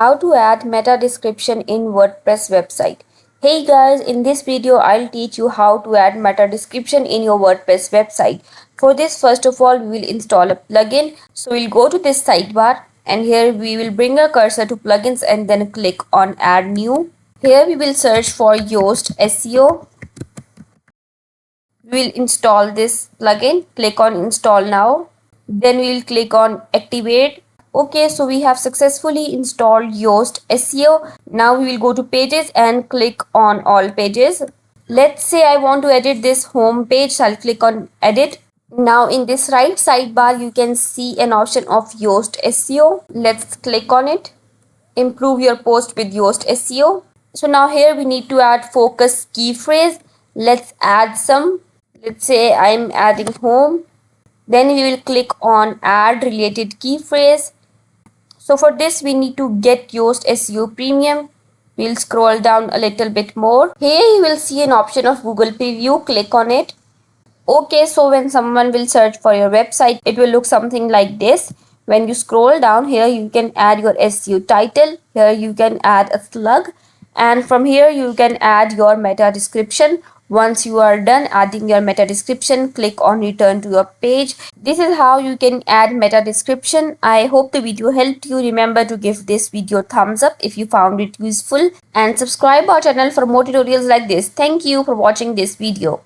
How to add meta description in WordPress website. Hey guys, in this video I'll teach you how to add meta description in your WordPress website. For this, first of all, we will install a plugin. So we'll go to this sidebar and here we will bring our cursor to plugins and then click on add new. Here we will search for Yoast SEO. We will install this plugin. Click on install now. Then we will click on activate. Okay, so we have successfully installed Yoast SEO. Now we will go to pages and click on all pages. Let's say I want to edit this home page, so I'll click on edit. Now in this right sidebar, you can see an option of Yoast SEO. Let's click on it. Improve your post with Yoast SEO. So now here we need to add focus key phrase. Let's add some. Let's say I'm adding home. Then we will click on add related key phrase. So for this we need to get Yoast SEO Premium. We'll scroll down a little bit more. Here you will see an option of Google Preview. Click on it. Okay, so when someone will search for your website, it will look something like this. When you scroll down here, you can add your SEO title. Here you can add a slug. And from here you can add your meta description. Once you are done adding your meta description, click on return to your page. This is how you can add meta description. I hope the video helped you. Remember to give this video thumbs up if you found it useful and subscribe our channel for more tutorials like this. Thank you for watching this video.